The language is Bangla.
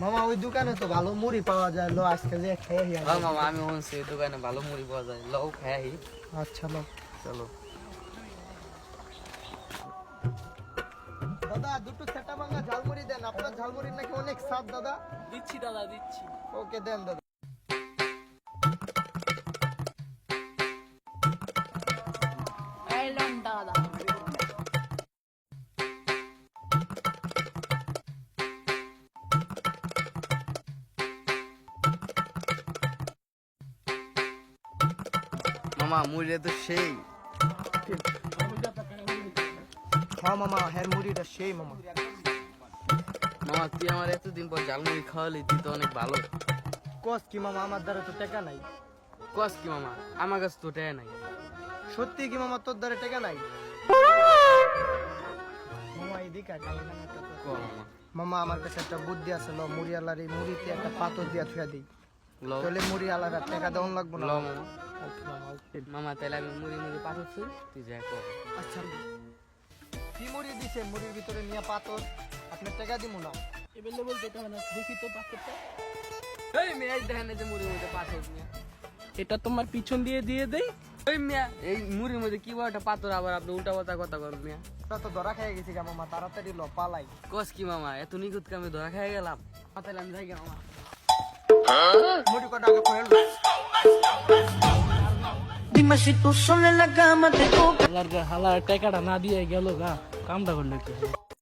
মামা ওই দোকানে তো ভালো মুড়ি পাওয়া যায়, লো আজকে যে খেয়ে আসি। হ্যাঁ মামা, আমি শুনছি এই দোকানে ভালো মুড়ি পাওয়া যায়, লও খাই। আচ্ছা লো চলো। দাদা দুটো সেটা ভাঙা ঝালমুড়ি দেন, আপনার ঝালমুড়ি নাকি অনেক স্বাদ দাদা। দিচ্ছি দাদা দিচ্ছি। ওকে দেন দাদা। এই লন দাদা। মামা মুড়িটা তো সেই। হ্যাঁ মামা, হ্যাঁ মুড়িটা সেই মামা। মামা তুই আমার এতদিন পর ঝালমুড়ি খাওয়ালি, তুই তো অনেক ভালো। কস কি মামা, আমার দ্বারা তো টাকা নাই। কস কি মামা, আমার কাছে তো টাকা নাই। সত্যি কি মামা, তোর দ্বারা টাকা নাই? মামা এদিকে আয়, কানে কানে একটা কথা। কো মামা। মামা আমার কাছে একটা বুদ্ধি আছে, লো মুড়িওয়ালার এই মুড়িতে একটা পাথর দিয়া থুয়া দিই, লও তাহলে মুড়িওয়ালার আর টাকা দেওয়ান লাগবো না। লও মামা। ওকে মামা, ওকে। মামা তাহলে আমি মুড়ি মুড়ি পাঠাচ্ছি, তুই যা কর। আচ্ছা কি মুড়ি দিছে, মুড়ির ভিতরে নিয়ে পাথর, আপনার টাকা দিব না। এভেলেবল যেটা মানে দেখি তো পাকেটটা। এই মেয়ে দেখেন এই যে মুড়ির মধ্যে পাথর মিয়া। এটা তোমার পিছন দিয়ে দিয়ে দেই। ওই মিয়া এই মুড়ির মধ্যে কি বড় একটা পাথর, আবার আপনি উল্টা পাল্টা কথা করেন মিয়া। তা তো ধরা খেয়ে গেছি গা মামা, তাড়াতাড়ি লো পালাই। কস কি মামা, এত নিখুঁত কামে ধরা খেয়ে গেলাম। তাহলে আমি যাই গে মামা। মুড়ি কটা আগে খোয়েল। Dime si tú sola en la cama te toca. হালার টাকাটা না দিয়ে গেল গা, কামটা করলো কি?